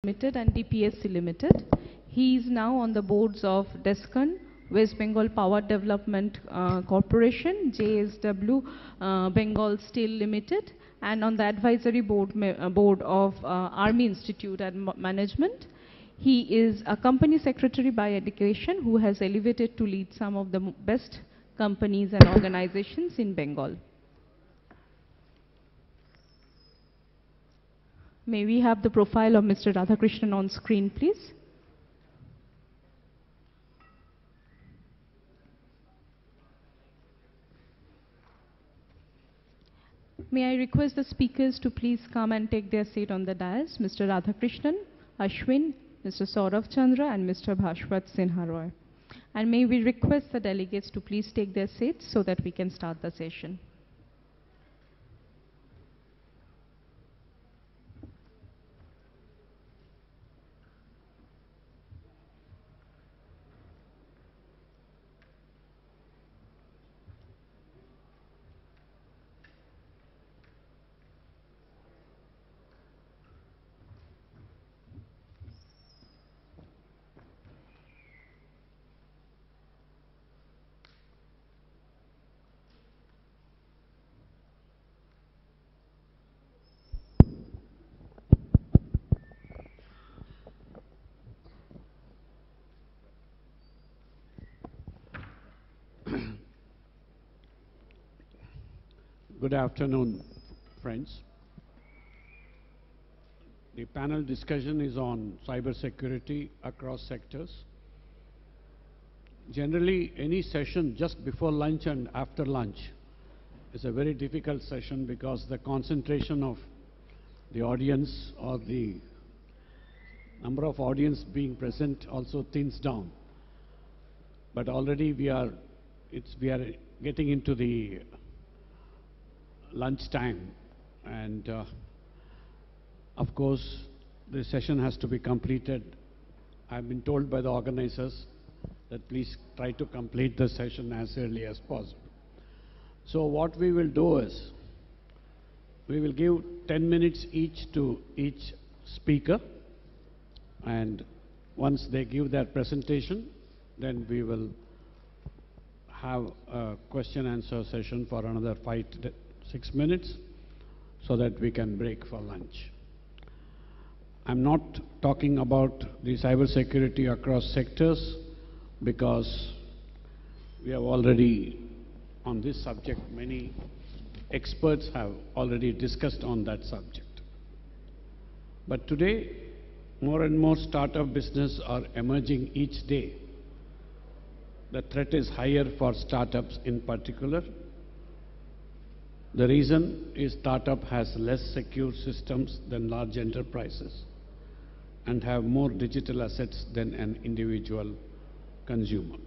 Limited and DPSC Limited. He is now on the boards of Descon, West Bengal Power Development Corporation, JSW Bengal Steel Limited, and on the advisory board of Army Institute and Management. He is a company secretary by education who has elevated to lead some of the best companies and organizations in Bengal. May we have the profile of Mr. Radhakrishnan on screen, please? May I request the speakers to please come and take their seat on the dais, Mr. Radhakrishnan, Ashwin, Mr. Saurav Chandra, and Mr. Bhashwat Sinha Roy. And may we request the delegates to please take their seats so that we can start the session. Good afternoon, friends. The panel discussion is on cybersecurity across sectors. Generally, any session just before lunch and after lunch is a very difficult session because the concentration of the audience or the number of audience being present also thins down. But already we are getting into the lunch time, and of course the session has to be completed. I've been told by the organizers that please try to complete the session as early as possible. So what we will do is we will give 10 minutes each to each speaker, and once they give their presentation, then we will have a question answer session for another 5 to 6 minutes so that we can break for lunch. I'm not talking about the cybersecurity across sectors because we have already, on this subject, many experts have already discussed on that subject. But today, more and more startup business are emerging each day. The threat is higher for startups in particular. The reason is startup has less secure systems than large enterprises and have more digital assets than an individual consumer.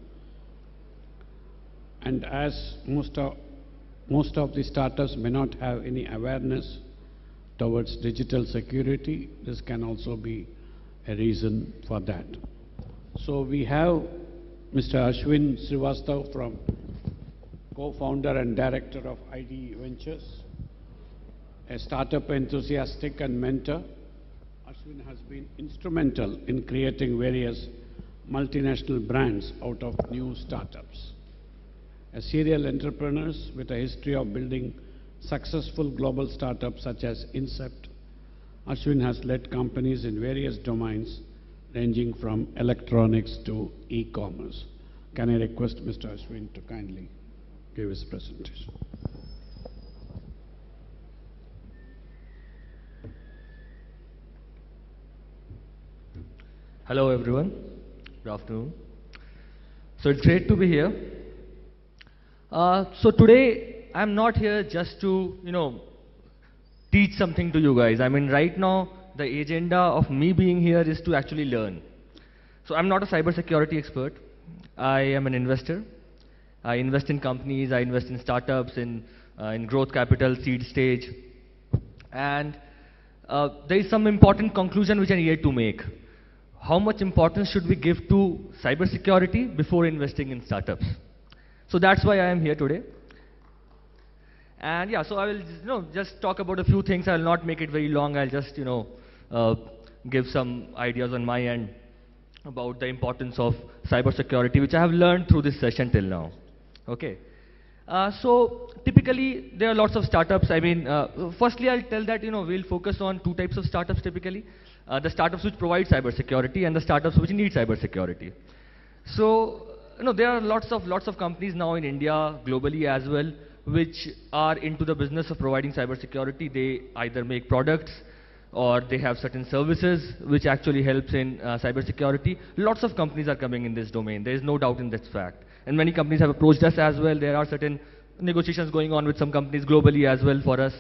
And as most of the startups may not have any awareness towards digital security, this can also be a reason for that. So we have Mr. Ashwin Srivastav, from co-founder and director of IDE Ventures, a startup enthusiastic and mentor. Ashwin has been instrumental in creating various multinational brands out of new startups. A serial entrepreneur with a history of building successful global startups such as Incept, Ashwin has led companies in various domains ranging from electronics to e-commerce. Can I request Mr. Ashwin to kindly give his presentation? Hello everyone, good afternoon. So it's great to be here. So today I'm not here just to, teach something to you guys. I mean, right now the agenda of me being here is to actually learn. So I'm not a cybersecurity expert. I am an investor. I invest in companies, I invest in startups, in growth capital, seed stage. And there is some important conclusion which I needed to make. How much importance should we give to cybersecurity before investing in startups? So that's why I am here today. And yeah, so I will just talk about a few things. I will not make it very long. I'll just give some ideas on my end about the importance of cybersecurity, which I have learned through this session till now. Okay. So typically there are lots of startups. I mean, firstly I'll tell that we'll focus on two types of startups typically: the startups which provide cybersecurity and the startups which need cybersecurity. So there are lots of companies now in India, globally as well, which are into the business of providing cybersecurity. They either make products or they have certain services which actually helps in cybersecurity. Lots of companies are coming in this domain. There is no doubt in this fact. And many companies have approached us as well. There are certain negotiations going on with some companies globally as well for us.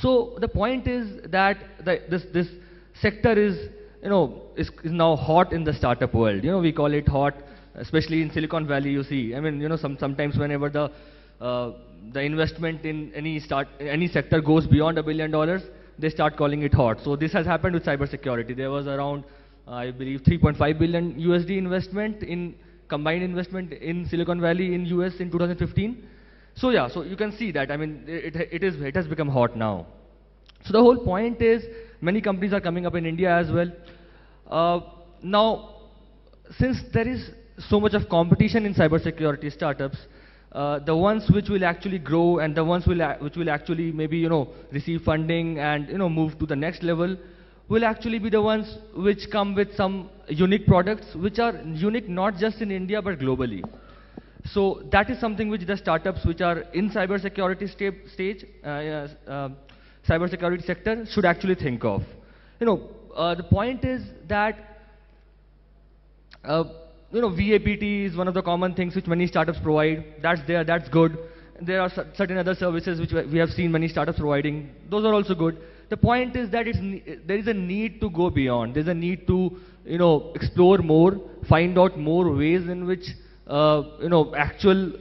So the point is that this sector is now hot in the startup world. We call it hot, especially in Silicon Valley. You see, I mean, sometimes whenever the investment in any sector goes beyond $1 billion, they start calling it hot. So this has happened with cybersecurity. There was around, I believe, 3.5 billion USD investment in combined investment in Silicon Valley in US in 2015. So yeah, so you can see that. I mean, it has become hot now. So the whole point is, many companies are coming up in India as well. Now, since there is so much of competition in cybersecurity startups, the ones which will actually grow and the ones which will actually maybe receive funding and move to the next level will actually be the ones which come with some unique products which are unique not just in India but globally. So that is something which the startups which are in cybersecurity stage, cybersecurity sector should actually think of. The point is that VAPT is one of the common things which many startups provide. That's there, that's good. There are certain other services which we have seen many startups providing. Those are also good. The point is that there is a need to go beyond. There's a need to explore more, find out more ways in which actual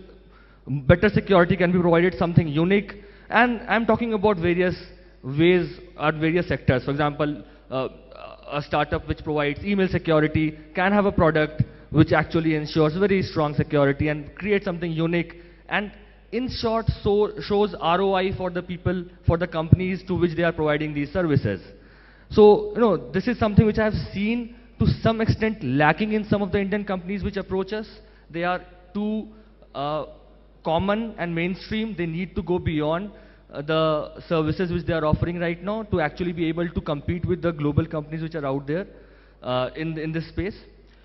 better security can be provided, something unique. And I'm talking about various ways or various sectors. For example, a startup which provides email security can have a product which actually ensures very strong security and creates something unique, and in short shows ROI for the people, for the companies to which they are providing these services. So this is something which I have seen to some extent lacking in some of the Indian companies which approach us. They are too common and mainstream. They need to go beyond the services which they are offering right now to actually be able to compete with the global companies which are out there in this space.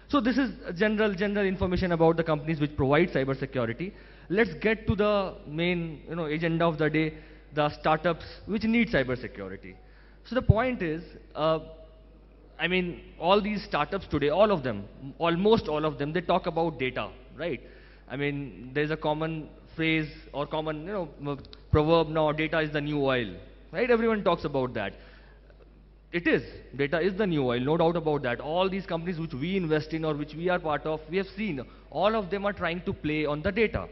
So this is general information about the companies which provide cybersecurity. Let's get to the main agenda of the day, the startups which need cybersecurity. So the point is, I mean, all these startups today, all of them, almost all of them, they talk about data, right? I mean, there's a common phrase or common proverb now: data is the new oil, right? Everyone talks about that. It is. Data is the new oil, no doubt about that. All these companies which we invest in or which we are part of, we have seen all of them are trying to play on the data.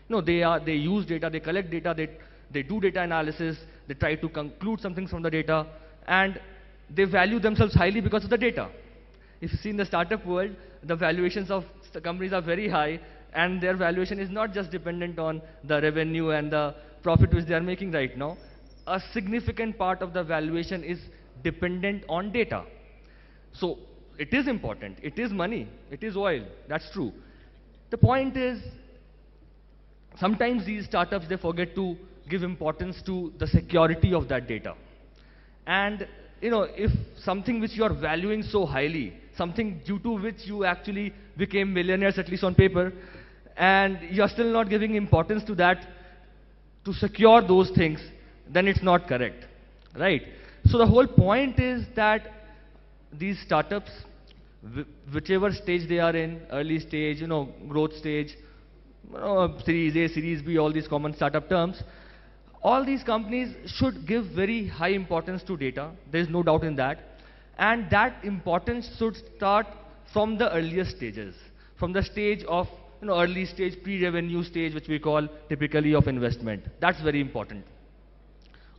They use data, they collect data, they do data analysis, they try to conclude something from the data, and they value themselves highly because of the data. If you see in the startup world, the valuations of the companies are very high, and their valuation is not just dependent on the revenue and the profit which they are making right now. A significant part of the valuation is dependent on data. So it is important, it is money, it is oil, that's true. The point is, sometimes these startups, they forget to give importance to the security of that data. And if something which you are valuing so highly, something due to which you actually became millionaires, at least on paper, and you are still not giving importance to that, to secure those things, then it's not correct, right? So the whole point is that these startups, whichever stage they are in, early stage, growth stage, Series A, Series B, all these common startup terms, all these companies should give very high importance to data. There is no doubt in that. And that importance should start from the earliest stages, from the stage of early stage, pre-revenue stage, which we call typically of investment. That's very important.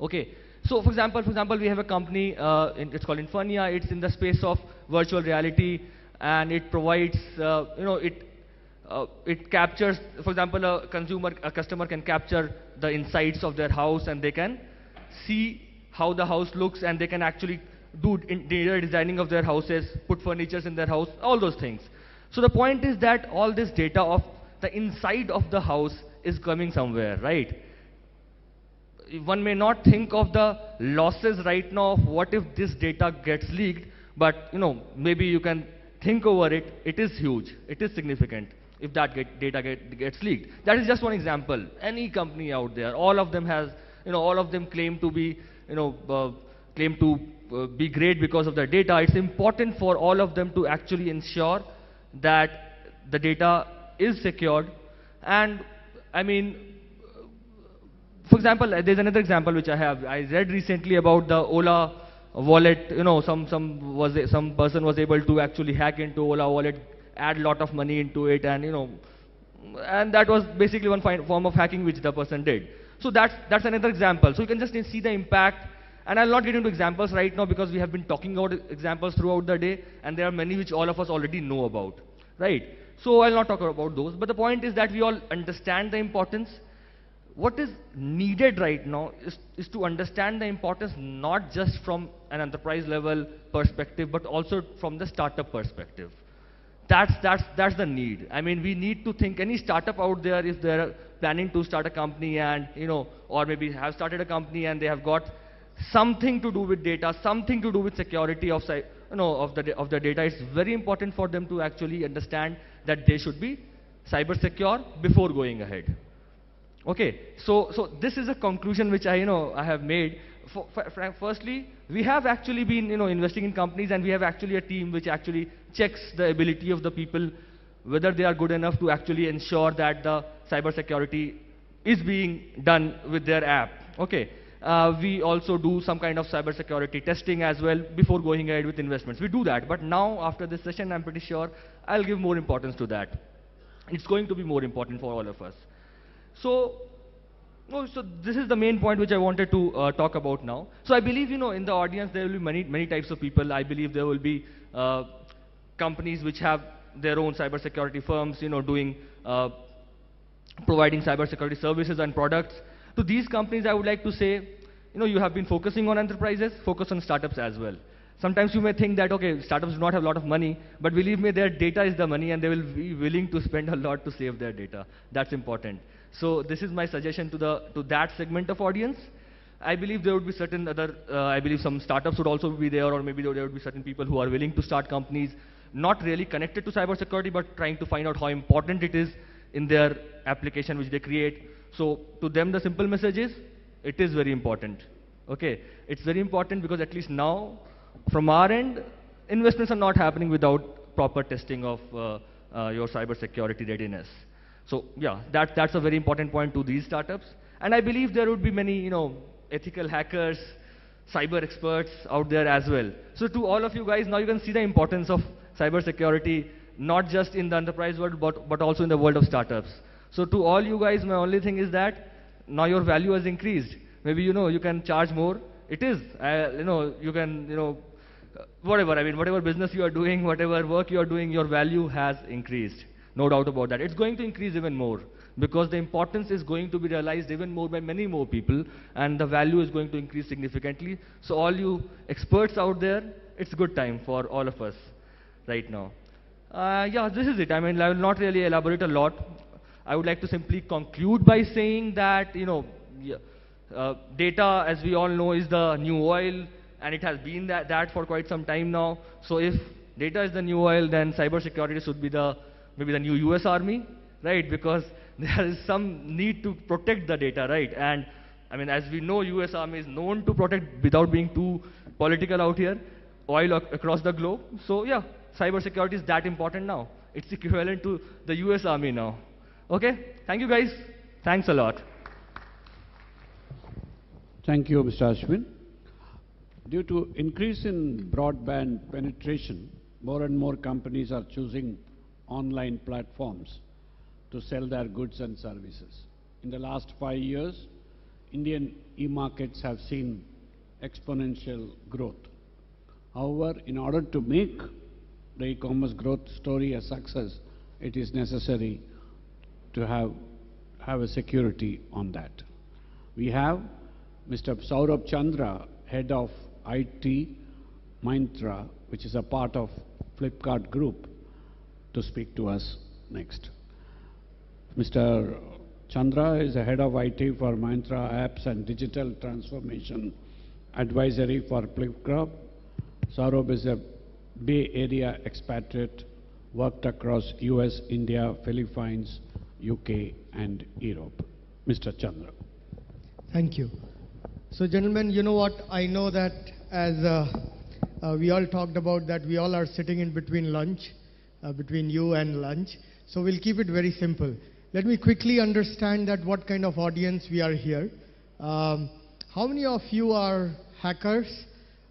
Okay. So for example, we have a company, it's called Infernia. It's in the space of virtual reality, and it provides, it captures, for example, a customer can capture the insides of their house, and they can see how the house looks, and they can actually do interior designing of their houses, put furnitures in their house, all those things. So the point is that all this data of the inside of the house is coming somewhere, right? One may not think of the losses right now of what if this data gets leaked, but maybe you can think over it. It is huge, it is significant if that data gets leaked. That is just one example. Any company out there, all of them has, all of them claim to be, be great because of their data. It's important for all of them to actually ensure that the data is secured. And I mean, for example, there's another example which I have. I read recently about the Ola wallet. Some person was able to actually hack into Ola wallet, add a lot of money into it, and and that was basically one form of hacking which the person did. So that's another example. So you can just see the impact. And I'll not get into examples right now because we have been talking about examples throughout the day, and there are many which all of us already know about, right? So I'll not talk about those. But the point is that we all understand the importance. What is needed right now is to understand the importance not just from an enterprise level perspective, but also from the startup perspective. That's the need. I mean, we need to think, any startup out there, if they're planning to start a company and, or maybe have started a company and they have got something to do with data, something to do with security of the data, it's very important for them to actually understand that they should be cyber secure before going ahead. Okay, so this is a conclusion which I have made. Firstly, we have actually been investing in companies, and we have actually a team which actually checks the ability of the people, whether they are good enough to actually ensure that the cyber security is being done with their app. Okay. We also do some kind of cyber security testing as well before going ahead with investments. We do that, but now after this session, I'm pretty sure I'll give more importance to that. It's going to be more important for all of us. So this is the main point which I wanted to talk about now. So I believe, in the audience there will be many types of people. I believe there will be companies which have their own cybersecurity firms, doing providing cybersecurity services and products. To these companies, I would like to say, you have been focusing on enterprises, focus on startups as well. Sometimes you may think that, okay, startups do not have a lot of money, but believe me, their data is the money, and they will be willing to spend a lot to save their data. That's important. So this is my suggestion to that segment of audience. I believe there would be certain other, I believe some startups would also be there, or maybe there would be certain people who are willing to start companies, not really connected to cybersecurity, but trying to find out how important it is in their application which they create. So to them, the simple message is, it is very important. Okay, it's very important because at least now, from our end, investments are not happening without proper testing of your cybersecurity readiness. So yeah, that's a very important point to these startups. And I believe there would be many, ethical hackers, cyber experts out there as well. So to all of you guys, now you can see the importance of cybersecurity, not just in the enterprise world, but also in the world of startups. So to all you guys, my only thing is that now your value has increased. Maybe, you can charge more. It is, you can, whatever, I mean, whatever business you are doing, whatever work you are doing, your value has increased. No doubt about that. It's going to increase even more because the importance is going to be realized even more by many more people, and the value is going to increase significantly. So all you experts out there, it's a good time for all of us right now. Yeah, this is it. I mean, I will not really elaborate a lot. I would like to simply conclude by saying that, data, as we all know, is the new oil, and it has been that for quite some time now. So if data is the new oil, then cybersecurity should be maybe the new US Army, right? Because there is some need to protect the data, right? And I mean, as we know, US Army is known to protect without being too political out here, oil across the globe. So yeah, cybersecurity is that important now. It's equivalent to the US Army now. Okay, thank you guys. Thanks a lot. Thank you, Mr. Ashwin. Due to increase in broadband penetration, more and more companies are choosing online platforms to sell their goods and services. In the last 5 years, Indian e-markets have seen exponential growth. However, in order to make the e-commerce growth story a success, it is necessary to have a security on that. We have Mr. Saurabh Chandra, Head of IT Myntra, which is a part of Flipkart Group, to speak to us next. Mr. Chandra is the head of IT for Myntra Apps and Digital Transformation Advisory for Flipkart. Saurabh is a Bay Area expatriate, worked across US, India, Philippines, UK, and Europe. Mr. Chandra. Thank you. So gentlemen, you know what, I know that as we all talked about that we all are sitting in between lunch, between you and lunch. So we'll keep it very simple. Let me quickly understand that what kind of audience we are here. How many of you are hackers,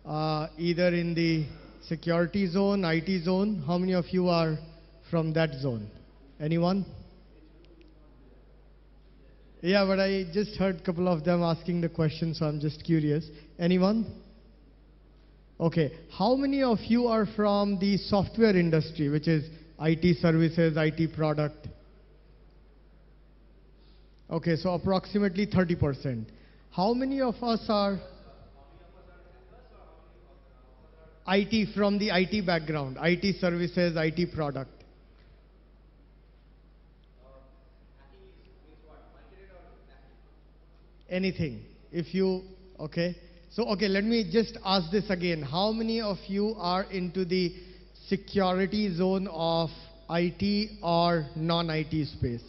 either in the security zone, IT zone? How many of you are from that zone? Anyone? Yeah, but I just heard a couple of them asking the question, so I'm just curious. Anyone? Okay. How many of you are from the software industry, which is IT services, IT product? Okay, so approximately 30%. How many of us are IT, from the IT background, IT services, IT product? Anything. If you, okay. So, okay, let me just ask this again. How many of you are into the security zone of IT or non-IT space?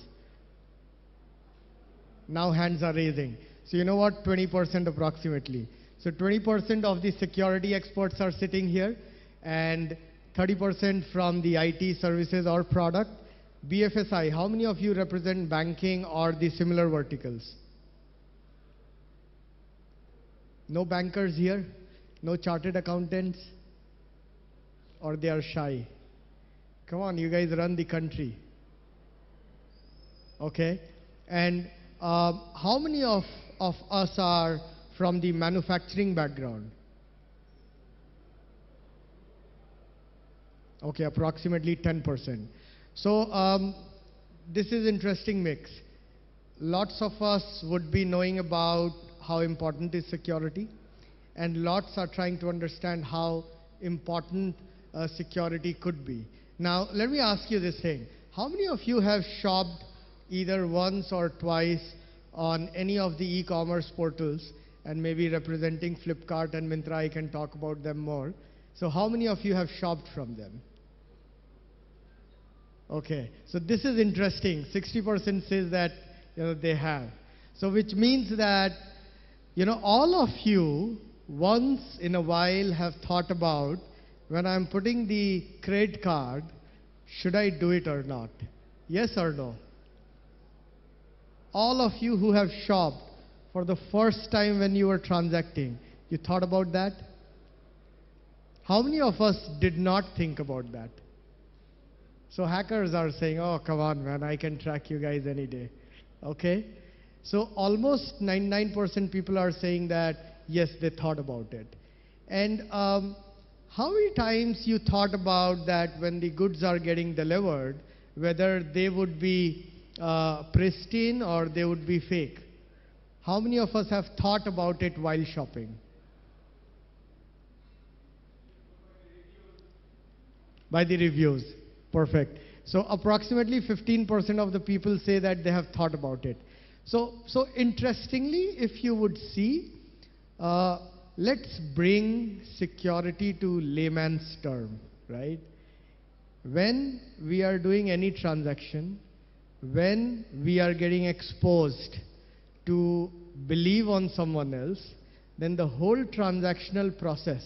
Now hands are raising. So you know what, 20% approximately. So 20% of the security experts are sitting here and 30% from the IT services or product. BFSI, how many of you represent banking or the similar verticals? No bankers here? No chartered accountants? Or they are shy? Come on, you guys run the country. Okay. And how many of us are from the manufacturing background? Okay, approximately 10%. So this is interesting mix. Lots of us would be knowing about how important is security, and lots are trying to understand how important security could be. Now, let me ask you this thing. How many of you have shopped either once or twice on any of the e-commerce portals, and maybe representing Flipkart and Myntra, I can talk about them more. So how many of you have shopped from them? Okay, so this is interesting. 60% says that they have. So which means that all of you once in a while have thought about, when I'm putting the credit card, should I do it or not? Yes or no? All of you who have shopped for the first time when you were transacting, you thought about that? How many of us did not think about that? So hackers are saying, oh, come on, man, I can track you guys any day. Okay? So almost 99% people are saying that, yes, they thought about it. And how many times you thought about that when the goods are getting delivered, whether they would be pristine or they would be fake? How many of us have thought about it while shopping? By the reviews. Perfect. So approximately 15% of the people say that they have thought about it. So interestingly, if you would see, let's bring security to layman's term, right? When we are doing any transaction, when we are getting exposed to believe on someone else, then the whole transactional process,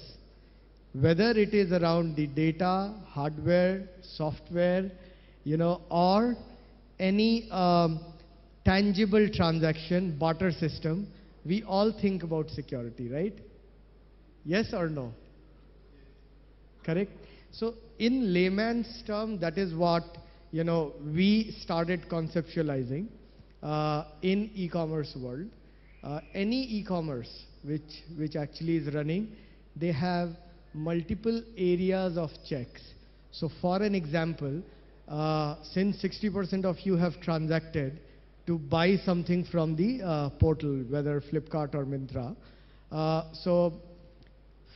whether it is around the data, hardware, software, or any tangible transaction, barter system, we all think about security, right? Yes or no? Correct? So in layman's term, that is what we started conceptualizing in e-commerce world. Any e-commerce which actually is running, they have multiple areas of checks. So for an example, since 60% of you have transacted to buy something from the portal, whether Flipkart or Myntra, so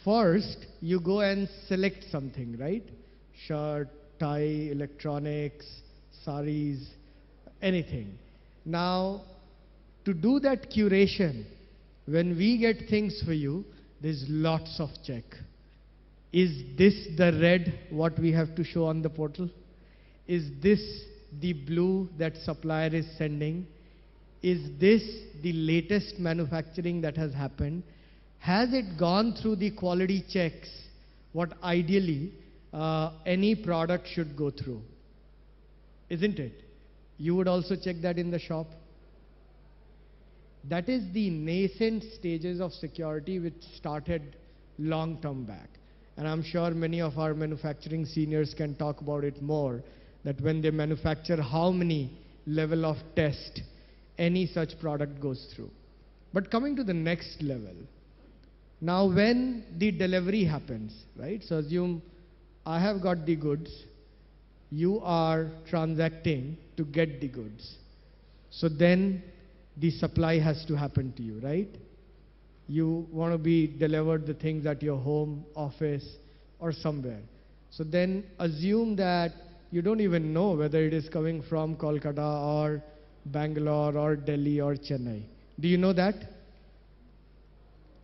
First, you go and select something, right? Shirt, tie, electronics, saris, anything. Now, to do that curation, when we get things for you, there's lots of check. Is this the red what we have to show on the portal? Is this the blue that supplier is sending? Is this the latest manufacturing that has happened? Has it gone through the quality checks what ideally any product should go through? Isn't it? You would also check that in the shop. That is the nascent stages of security which started long term back. And I'm sure many of our manufacturing seniors can talk about it more, that when they manufacture, how many level of test any such product goes through. But coming to the next level, now when the delivery happens, right? So assume I have got the goods, you are transacting to get the goods. So then the supply has to happen to you, right? You want to be delivered the things at your home, office, or somewhere. So then assume that you don't even know whether it is coming from Kolkata or Bangalore or Delhi or Chennai. Do you know that?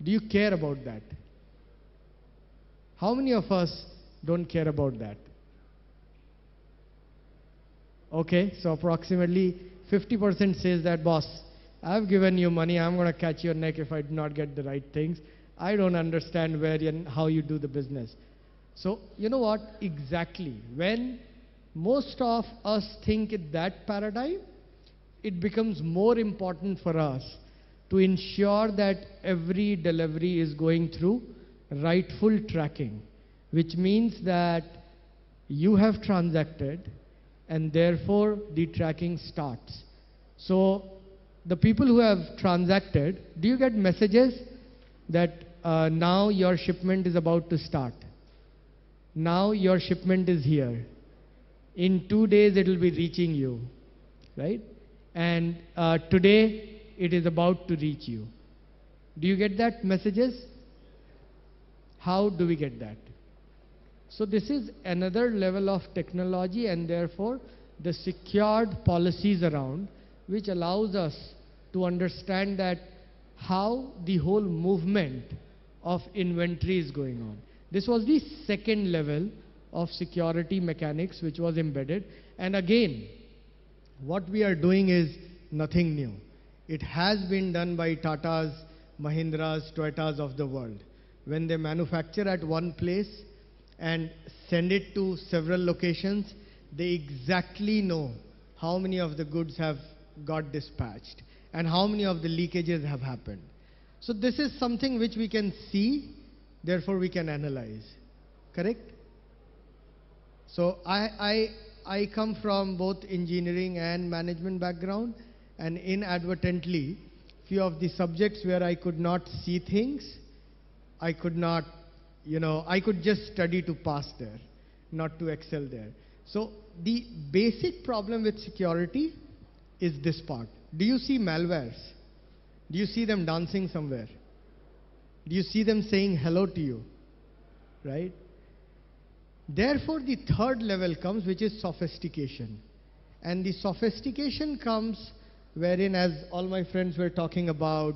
Do you care about that? How many of us don't care about that? Okay, so approximately 50% says that, boss, I've given you money, I'm going to catch your neck if I do not get the right things. I don't understand where and how you do the business. So, you know what? Exactly. When most of us think in that paradigm, it becomes more important for us to ensure that every delivery is going through rightful tracking, which means that you have transacted and therefore the tracking starts. So the people who have transacted, do you get messages that now your shipment is about to start? Now your shipment is here. In 2 days it will be reaching you, right? And today it is about to reach you. Do you get that messages? How do we get that? So this is another level of technology, and therefore the secured policies around, which allows us to understand that how the whole movement of inventory is going on. This was the second level of security mechanics which was embedded. And again, what we are doing is nothing new. It has been done by Tatas, Mahindras, Toyotas of the world. When they manufacture at one place and send it to several locations, they exactly know how many of the goods have got dispatched and how many of the leakages have happened. So this is something which we can see, therefore we can analyze. Correct? So I come from both engineering and management background, and inadvertently, few of the subjects where I could not see things, I could not, I could just study to pass there, not to excel there. So the basic problem with security is this part. Do you see malwares? Do you see them dancing somewhere? Do you see them saying hello to you? Right? Therefore, the third level comes, which is sophistication. And the sophistication comes wherein, as all my friends were talking about,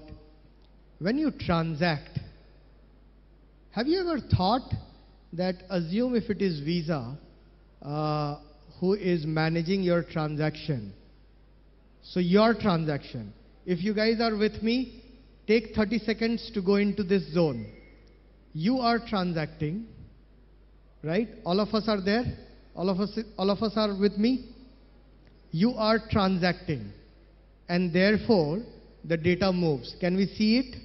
when you transact, have you ever thought that, assume if it is Visa who is managing your transaction, so your transaction, if you guys are with me, take 30 seconds to go into this zone. You are transacting, right? All of us are there? All of us are with me? You are transacting, and therefore the data moves. Can we see it?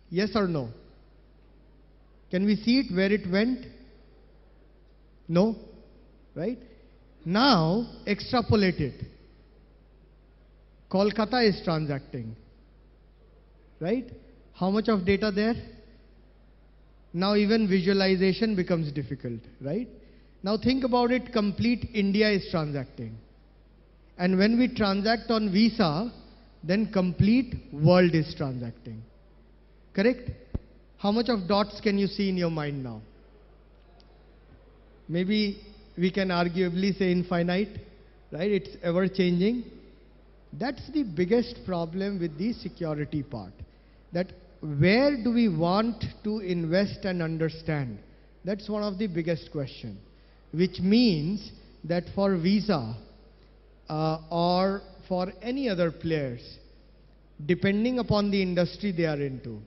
Yes or no? Can we see it where it went? No? Right? Now extrapolate it. Kolkata is transacting, right? How much of data there? Now even visualization becomes difficult, right? Now think about it, complete India is transacting. And when we transact on Visa, then complete world is transacting. Correct? How much of dots can you see in your mind now? Maybe we can arguably say infinite, right? It's ever changing. That's the biggest problem with the security part. That where do we want to invest and understand? That's one of the biggest questions. Which means that for Visa or for any other players, depending upon the industry they are into,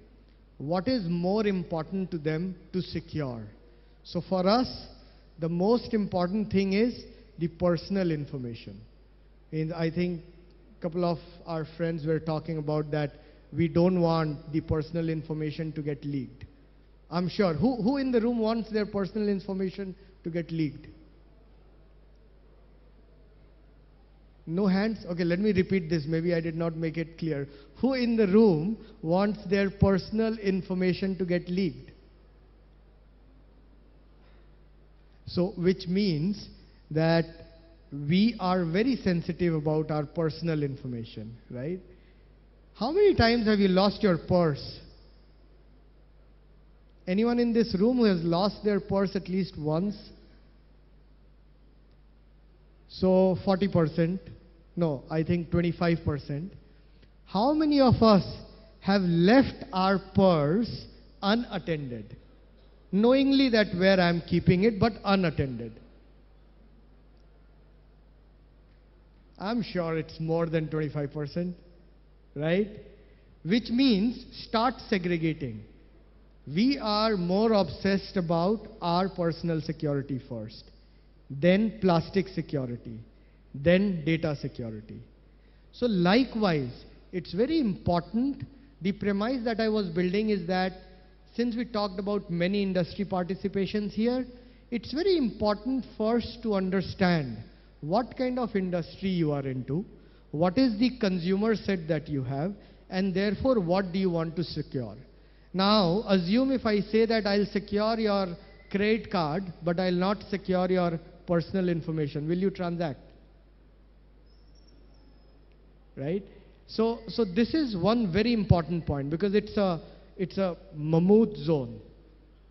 what is more important to them to secure? So for us, the most important thing is the personal information. And I think a couple of our friends were talking about that we don't want the personal information to get leaked. I'm sure. Who in the room wants their personal information to get leaked? No hands? Okay, let me repeat this. Maybe I did not make it clear. Who in the room wants their personal information to get leaked? So, which means that we are very sensitive about our personal information, right? How many times have you lost your purse? Anyone in this room who has lost their purse at least once? So 40%, no, I think 25%. How many of us have left our purse unattended? Knowingly that where I am keeping it, but unattended. I'm sure it's more than 25%, right? Which means start segregating. We are more obsessed about our personal security first, then plastic security, then data security. So likewise, it's very important. The premise that I was building is that since we talked about many industry participations here, it's very important first to understand what kind of industry you are into, what is the consumer set that you have, and therefore what do you want to secure. Now, assume if I say that I'll secure your credit card, but I'll not secure your personal information, will you transact? Right? So this is one very important point because it's a mammoth zone.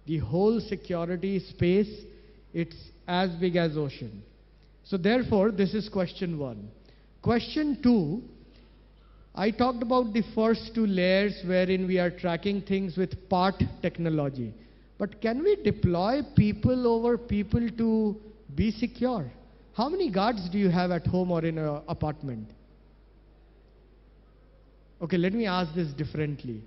The whole security space, it's as big as ocean. So therefore, this is question one. Question two, I talked about the first two layers wherein we are tracking things with part technology. But can we deploy people over people to be secure? How many guards do you have at home or in an apartment? Okay, let me ask this differently.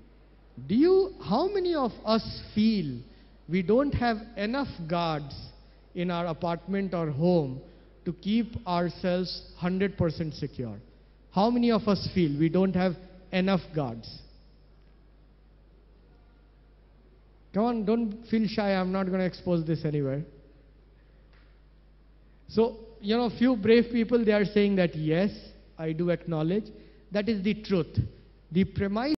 How many of us feel we don't have enough guards in our apartment or home to keep ourselves 100% secure? How many of us feel we don't have enough guards? Come on, don't feel shy. I'm not going to expose this anywhere. So, few brave people, they are saying that yes, I do acknowledge. That is the truth. The premise